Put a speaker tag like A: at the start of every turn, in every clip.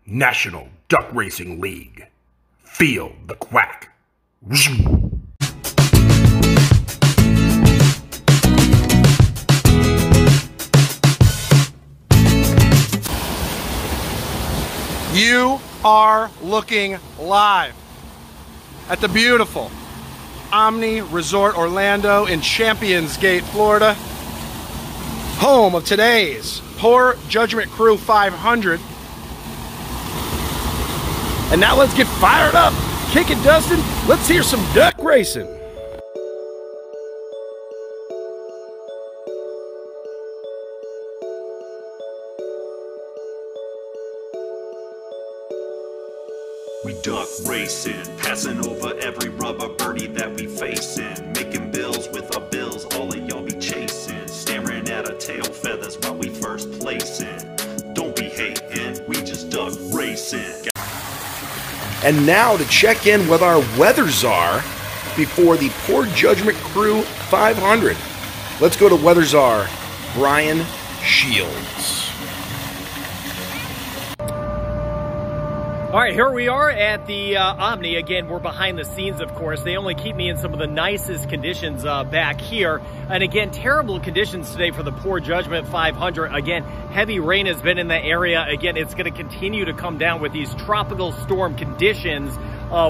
A: National Duckracing League. Feel the quack.
B: You are looking live at the beautiful Omni Resort Orlando in Championsgate, Florida, home of today's Poor Judgment Crew 500. And now let's get fired up. Kick it, Dustin. Let's hear some duck racing.
C: We duck racing, passing over every rubber birdie that we facing, making bills with our bills, all of y'all be chasing, staring at our tail feathers while we first placing. Don't be hating, we just duck racing.
A: And now to check in with our weather czar before the Poor Judgment Crew 500. Let's go to weather czar Brian Shields.
D: All right, here we are at the Omni. Again, we're behind the scenes, of course. They only keep me in some of the nicest conditions back here. And again, terrible conditions today for the Poor Judgment 500. Again, heavy rain has been in the area. Again, it's going to continue to come down with these tropical storm conditions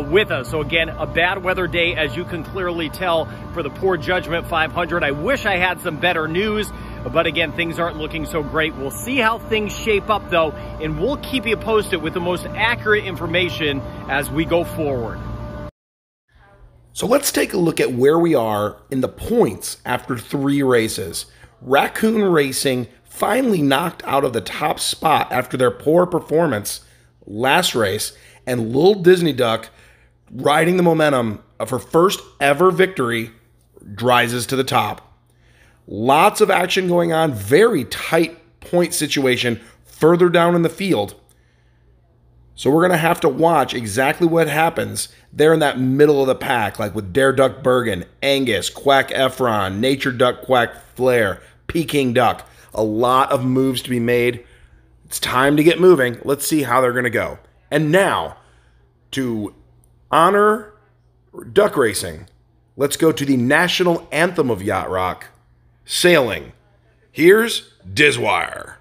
D: with us. So again, a bad weather day, as you can clearly tell, for the Poor Judgment 500. I wish I had some better news, but again, things aren't looking so great. We'll see how things shape up though, and we'll keep you posted with the most accurate information as we go forward.
A: So let's take a look at where we are in the points after 3 races. Raccoon Racing finally knocked out of the top spot after their poor performance last race, and Lil Disney Duck, riding the momentum of her first ever victory, rises to the top. Lots of action going on, very tight point situation further down in the field. So we're going to have to watch exactly what happens there in that middle of the pack, like with Dare Duck Bergen, Angus, Quack Efron, Nature Duck Quack Flair, Peking Duck. A lot of moves to be made. It's time to get moving. Let's see how they're going to go. And now, to honor duck racing, let's go to the national anthem of Yacht Rock, sailing. Here's Dizwire.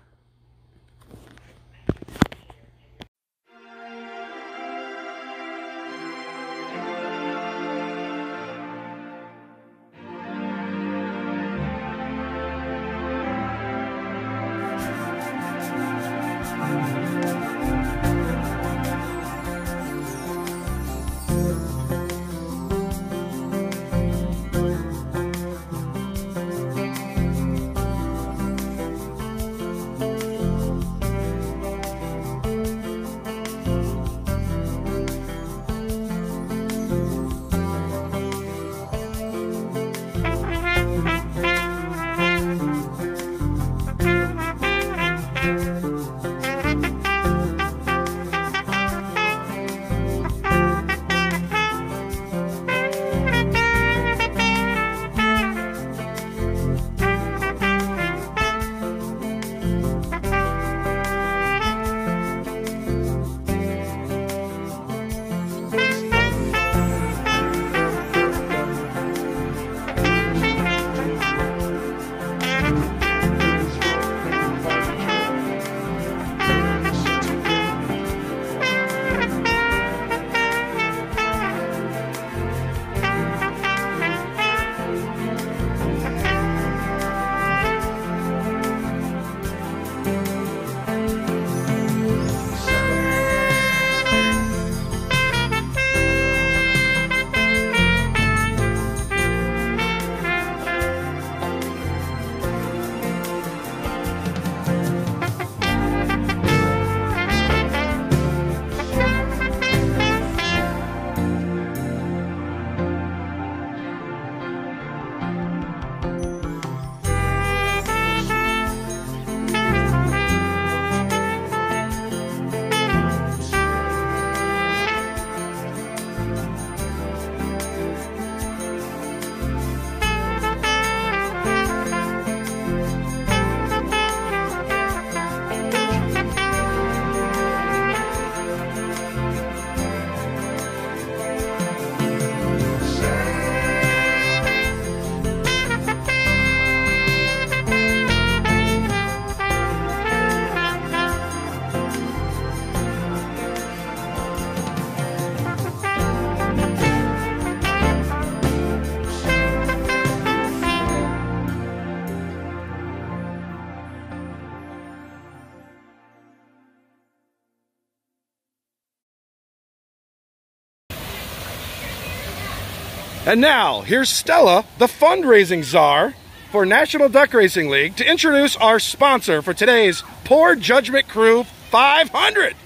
B: And now, here's Stella, the fundraising czar for National Duck Racing League, to introduce our sponsor for today's Poor Judgment Crew 500.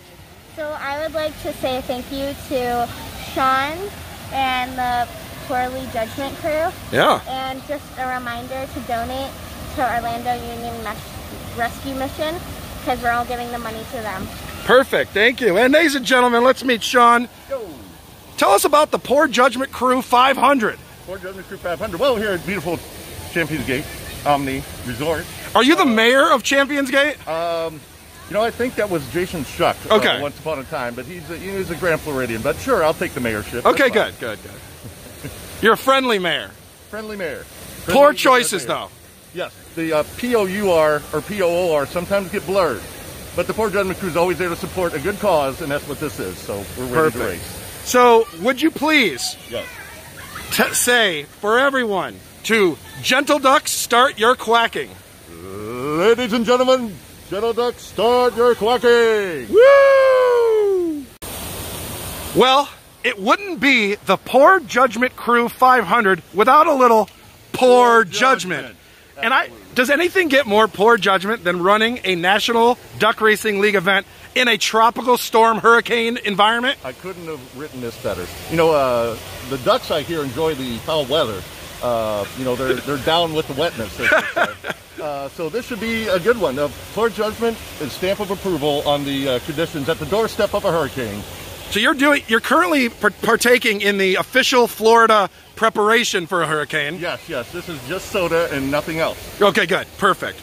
E: So I would like to say thank you to Sean and the Poorly Judgment crew.
B: Yeah.
E: And just a reminder to donate to Orlando Union Rescue Mission, because we're all giving the money to them.
B: Perfect, thank you. And ladies and gentlemen, let's meet Sean.
F: Yo.
B: Tell us about the Poor Judgment Crew 500.
F: Poor Judgment Crew 500. Well, here at beautiful Championsgate, Omni Resort.
B: Are you the mayor of Championsgate?
F: You know, I think that was Jason Shuck
B: Okay.
F: once upon a time, but he's a Grand Floridian. But sure, I'll take the mayorship.
B: Okay,
F: That's
B: good. You're a friendly mayor.
F: Friendly mayor.
B: Poor
F: Friendly
B: choices,
F: mayor.
B: though.
F: Yes, the POUR or POOR sometimes get blurred. But the Poor Judgment Crew is always there to support a good cause, and that's what this is. So we're ready to race.
B: So, would you please
F: Yes.
B: say for everyone to gentle ducks, start your quacking.
F: Ladies and gentlemen, gentle ducks, start your quacking.
B: Woo! Well, it wouldn't be the Poor Judgment Crew 500 without a little poor judgment. And does anything get more poor judgment than running a National Duck Racing League event in a tropical storm hurricane environment?
F: I couldn't have written this better. You know, the ducks I hear enjoy the foul weather. You know, they're down with the wetness. As they say. So this should be a good one. Poor judgment is stamp of approval on the conditions at the doorstep of a hurricane.
B: So you're currently partaking in the official Florida preparation for a hurricane.
F: Yes. This is just soda and nothing else.
B: Okay, good. Perfect.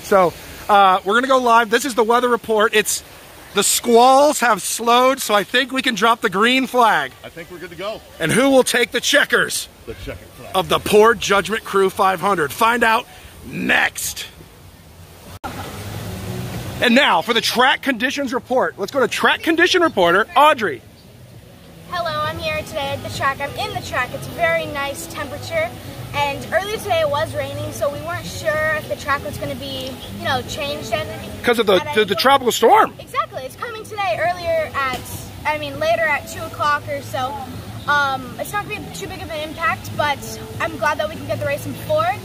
B: So we're going to go live. This is the weather report. The squalls have slowed, so I think we can drop the green flag.
F: I think we're good to go.
B: And who will take the checkers
F: The checkered flag
B: of the Poor Judgment Crew 500? Find out next. And now for the track conditions report. Let's go to track condition reporter, Audrey.
E: Hello, I'm here today at the track. I'm in the track. It's very nice temperature. And earlier today it was raining, so we weren't sure if the track was going to be, you know, changed
B: Because of the tropical storm.
E: Exactly. It's coming today later at 2 o'clock or so. It's not going to be too big of an impact, but I'm glad that we can get the race in Florida.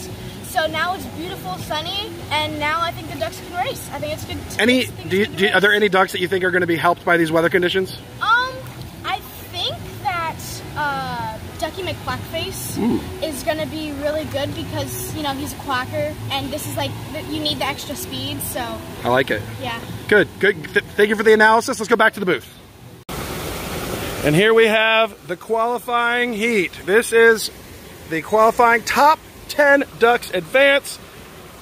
E: So now it's beautiful, sunny, and now I think the ducks can race. I think it's good.
B: Are there any ducks that you think are going to be helped by these weather conditions?
E: I think that Ducky McQuackface is going to be really good because, you know, he's a quacker, and this is like, you need the extra speed, so.
B: I like it.
E: Yeah.
B: Good. Thank you for the analysis. Let's go back to the booth. And here we have the qualifying heat. This is the qualifying top 10 ducks advance.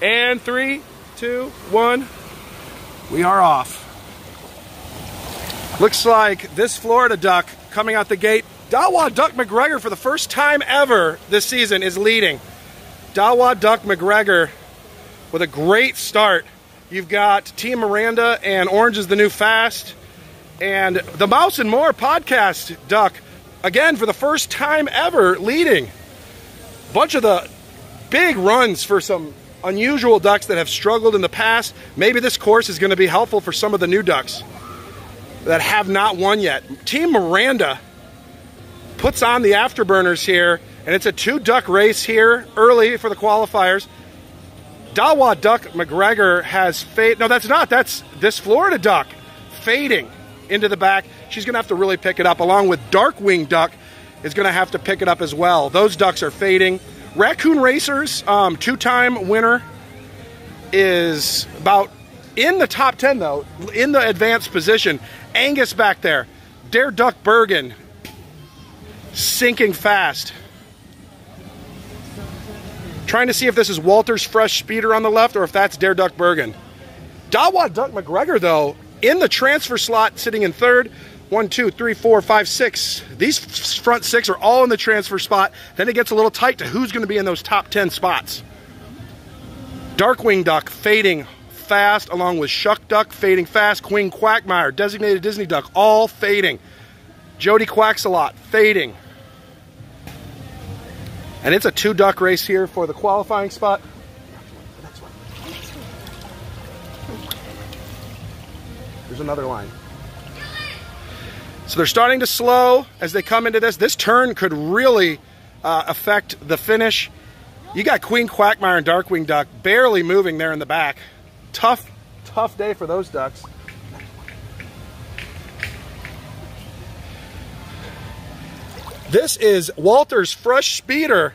B: And 3, 2, 1. We are off. Looks like this Florida duck coming out the gate. Dawa Duck McGregor, for the first time ever this season, is leading. Dawa Duck McGregor with a great start. You've got Team Miranda and Orange is the New Fast. And the Mouse and More podcast duck, again, for the first time ever, leading. Bunch of the big runs for some unusual ducks that have struggled in the past. Maybe this course is going to be helpful for some of the new ducks that have not won yet. Team Miranda puts on the afterburners here, and it's a 2-duck race here early for the qualifiers. Dawa Duck McGregor has faded. No, that's not. That's this Florida duck fading into the back. She's going to have to really pick it up, along with Darkwing Duck is going to have to pick it up as well. Those ducks are fading. Raccoon Racers, 2-time winner, is about in the top 10, though, in the advanced position. Angus back there. Dare Duck Bergen, sinking fast. Trying to see if this is Walter's Fresh Speeder on the left or if that's Dare Duck Bergen. Dawa Duck McGregor, though, in the transfer slot, sitting in third. 1, 2, 3, 4, 5, 6. These front 6 are all in the transfer spot. Then it gets a little tight to who's going to be in those top 10 spots. Darkwing Duck fading fast, along with Shuck Duck fading fast. Queen Quackmire, Designated Disney Duck, all fading. Jody Quacks-a-Lot fading. And it's a 2-duck race here for the qualifying spot. There's another line. So they're starting to slow as they come into this. This turn could really affect the finish. You got Queen Quackmire and Darkwing Duck barely moving there in the back. Tough day for those ducks. This is Walter's Fresh Speeder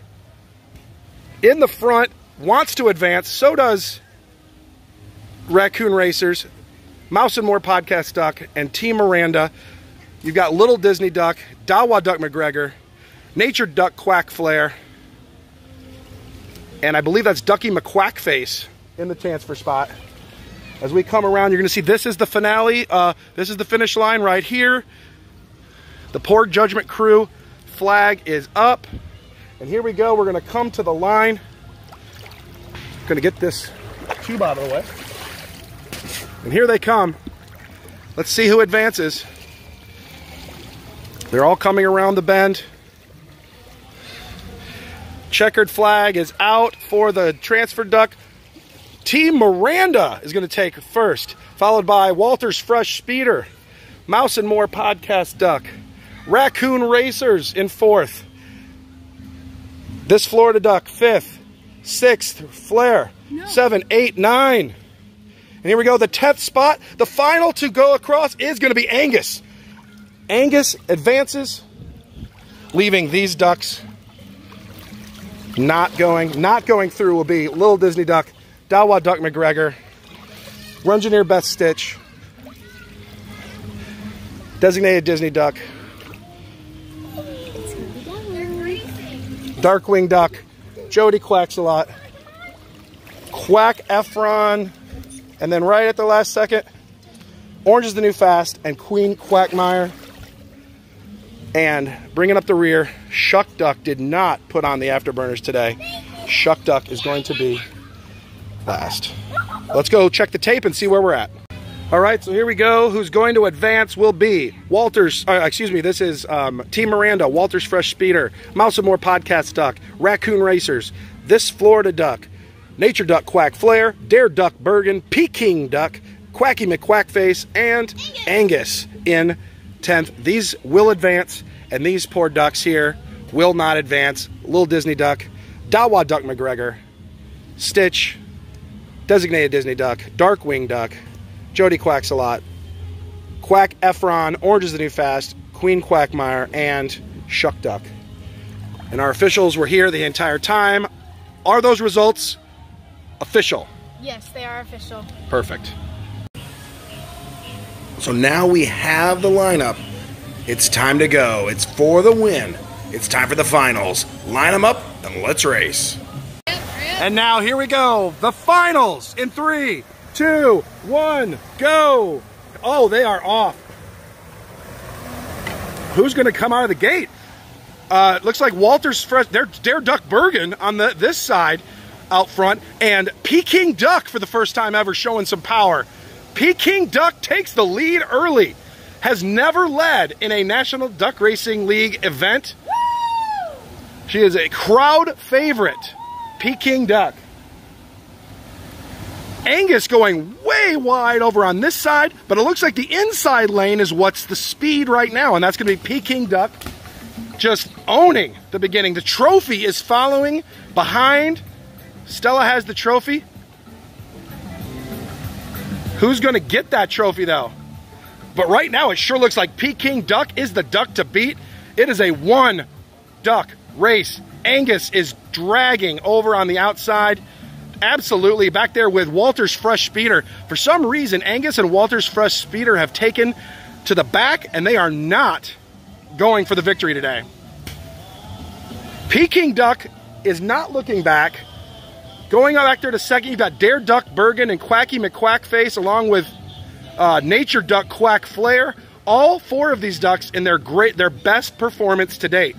B: in the front, wants to advance. So does Raccoon Racers, Mouse and More Podcast Duck, and Team Miranda. You've got Little Disney Duck, Dawa Duck McGregor, Nature Duck Quack Flare, and I believe that's Ducky McQuackface in the transfer spot. As we come around, you're going to see this is the finale. This is the finish line right here. The poor Judgment crew flag is up. And here we go. We're going to come to the line. Going to get this cube out of the way. And here they come. Let's see who advances. They're all coming around the bend. Checkered flag is out for the transfer duck. Team Miranda is going to take first, followed by Walter's Fresh Speeder, Mouse and More Podcast Duck, Raccoon Racers in fourth. This Florida Duck, fifth, sixth, Flare, 7, 8, 9. And here we go, the 10th spot. The final to go across is going to be Angus. Angus advances, leaving these ducks not going through will be Little Disney Duck, Dawa Duck McGregor, Rungineer Beth Stitch, Designated Disney Duck, Darkwing Duck, Jody Quacks-a-Lot, Quack Efron, and then right at the last second, Orange is the New Fast and Queen Quackmire. And bringing up the rear, Shuck Duck did not put on the afterburners today. Shuck Duck is going to be last. Let's go check the tape and see where we're at. All right, so here we go. Who's going to advance will be this is Team Miranda, Walter's Fresh Speeder, Mouse and More Podcast Duck, Raccoon Racers, This Florida Duck, Nature Duck Quack Flare, Dare Duck Bergen, Peking Duck, Quacky McQuackface, and Angus in 10th. These will advance, and these poor ducks here will not advance. Little Disney Duck, Dawa Duck McGregor, Stitch, Designated Disney Duck, Darkwing Duck, Jody Quacks-a-Lot, Quack Efron, Orange is the New Fast, Queen Quackmire, and Shuck Duck. And our officials were here the entire time. Are those results official?
E: Yes, they are official.
B: Perfect.
A: So now we have the lineup. It's time to go. It's for the win. It's time for the finals. Line them up and let's race.
B: And now here we go. The finals in 3, 2, 1, go. Oh, they are off. Who's going to come out of the gate? Looks like Walter's Fresh. Dare Duck Bergen on this side out front. And Peking Duck for the first time ever showing some power. Peking Duck takes the lead early. Has never led in a National Duck Racing League event. Woo! She is a crowd favorite. Peking Duck. Angus going way wide over on this side, but it looks like the inside lane is what's the speed right now, and that's going to be Peking Duck just owning the beginning. The trophy is following behind. Stella has the trophy. Who's going to get that trophy, though? But right now, it sure looks like Peking Duck is the duck to beat. It is a one-duck race. Angus is dragging over on the outside. Absolutely back there with Walter's Fresh Speeder. For some reason, Angus and Walter's Fresh Speeder have taken to the back, and they are not going for the victory today. Peking Duck is not looking back. Going back there to second, you've got Dare Duck Bergen and Quacky McQuackface along with Nature Duck Quack Flare. All four of these ducks in their best performance to date.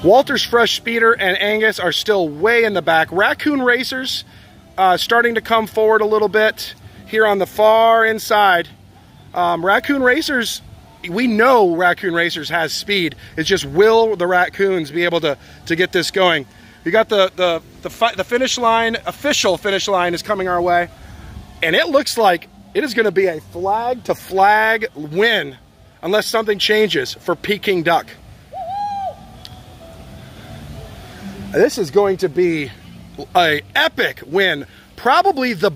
B: Walter's Fresh Speeder and Angus are still way in the back. Raccoon Racers starting to come forward a little bit here on the far inside. Raccoon Racers, we know Raccoon Racers has speed. It's just will the Raccoons be able to get this going? You got the finish line, official finish line is coming our way. And it looks like It is going to be a flag to flag win unless something changes for Peking Duck. This is going to be an epic win, probably the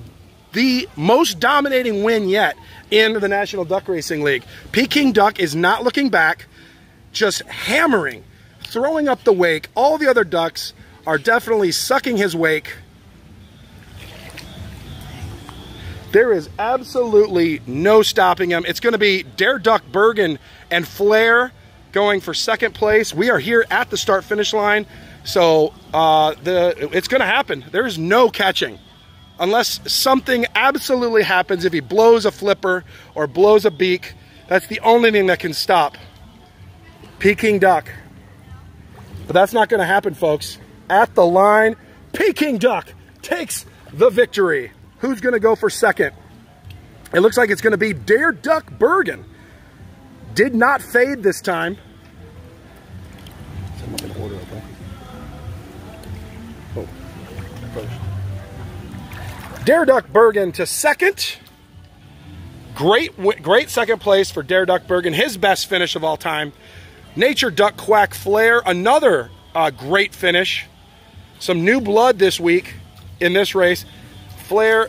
B: most dominating win yet in the National Duck Racing League. Peking Duck is not looking back, just hammering, throwing up the wake. All the other ducks are definitely sucking his wake. There is absolutely no stopping him. It's going to be Dare Duck Bergen and Flair going for second place. We are here at the start-finish line, so it's going to happen. There's no catching unless something absolutely happens. If he blows a flipper or blows a beak, that's the only thing that can stop Peking Duck. But that's not going to happen, folks. At the line, Peking Duck takes the victory. Who's going to go for second? It looks like it's going to be Dare Duck Bergen. Did not fade this time. Set them up in order, okay? Oh, approach. Dare Duck Bergen to second. Great second place for Dare Duck Bergen. His best finish of all time. Nature Duck Quack Flair, another great finish. Some new blood this week in this race. Flair,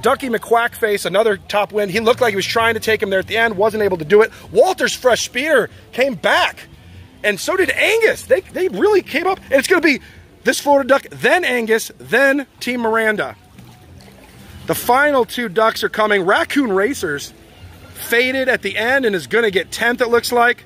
B: Ducky McQuackface, another top win. He looked like he was trying to take him there at the end, wasn't able to do it. Walter's Fresh Speeder came back, and so did Angus. They really came up, and it's going to be this Florida Duck, then Angus, then Team Miranda. The final two ducks are coming. Raccoon Racers faded at the end and is going to get 10th, it looks like.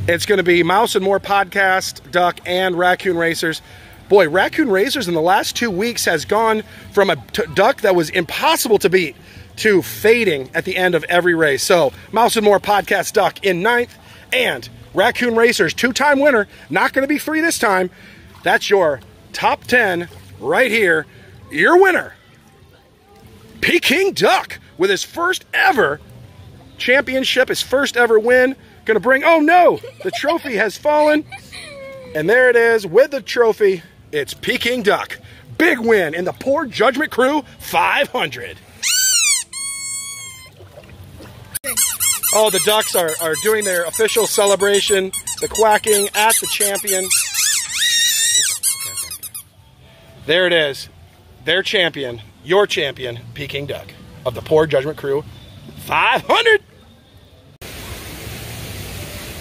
B: It's going to be Mouse and More Podcast, Duck, and Raccoon Racers. Boy, Raccoon Racers in the last 2 weeks has gone from a duck that was impossible to beat to fading at the end of every race. So, Mouse and More Podcast Duck in 9th, and Raccoon Racers, 2-time winner, not going to be 3 this time. That's your top 10 right here. Your winner, Peking Duck, with his first ever championship, his first ever win. Going to bring, oh no, the trophy has fallen. And there it is with the trophy. It's Peking Duck. Big win in the Poor Judgment Crew 500. Oh, the ducks are doing their official celebration. The quacking at the champion. There it is. Their champion, your champion, Peking Duck of the Poor Judgment Crew 500.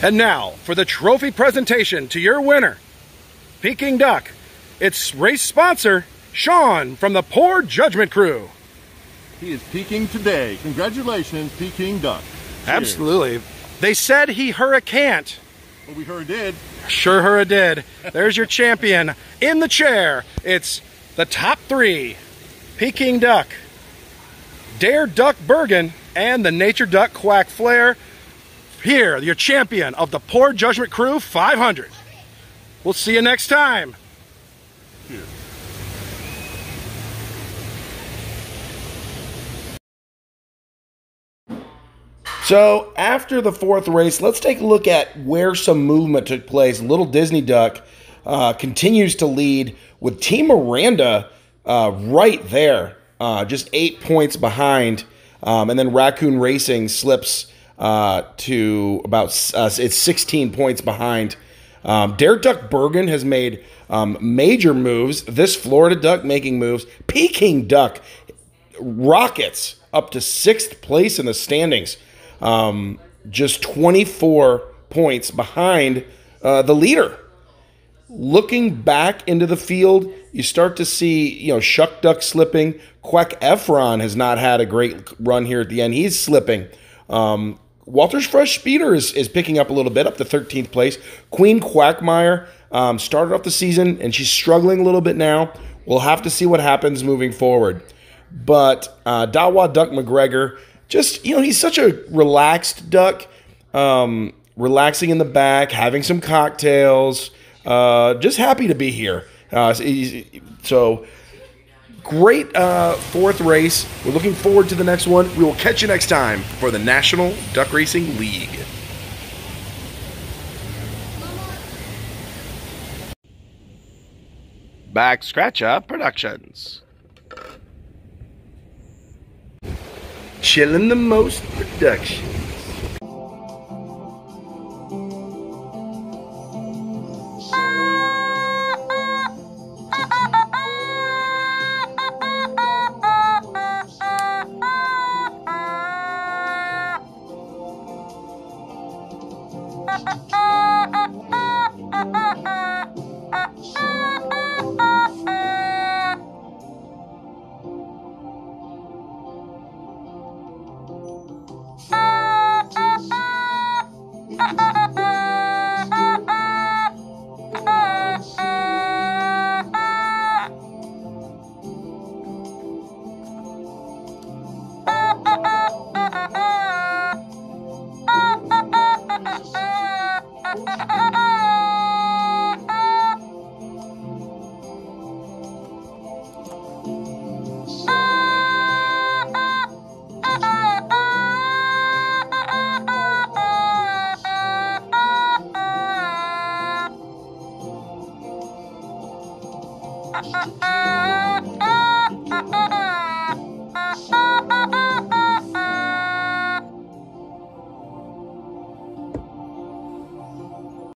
B: And now for the trophy presentation to your winner, Peking Duck. It's race sponsor, Sean from the Poor Judgment Crew.
F: He is peaking today. Congratulations, Peking Duck. Cheers.
B: Absolutely. They said he hurricaned.
F: Well, we heard did.
B: Sure hurra did. There's your champion in the chair. It's the top 3. Peking Duck, Dare Duck Bergen, and the Nature Duck Quack Flair. Here, your champion of the Poor Judgment Crew 500. We'll see you next time.
F: Cheers.
A: So after the 4th race, let's take a look at where some movement took place. Little Disney Duck continues to lead with Team Miranda right there, just 8 points behind. And then Raccoon Racing slips to about it's 16 points behind. Dare Duck Bergen has made major moves. This Florida Duck making moves. Peking Duck rockets up to 6th place in the standings. Just 24 points behind the leader. Looking back into the field, you start to see, Shuck Duck slipping. Quack Efron has not had a great run here at the end. He's slipping. Walter's Fresh Speeder is picking up a little bit, up to 13th place. Queen Quackmire started off the season, and she's struggling a little bit now. We'll have to see what happens moving forward. But Dawa Duck McGregor, just, he's such a relaxed duck, relaxing in the back, having some cocktails, just happy to be here. So great 4th race. We're looking forward to the next one. We will catch you next time for the National Duck Racing League.
B: Back Scratch Up Productions.
A: Chillin' the Most Production.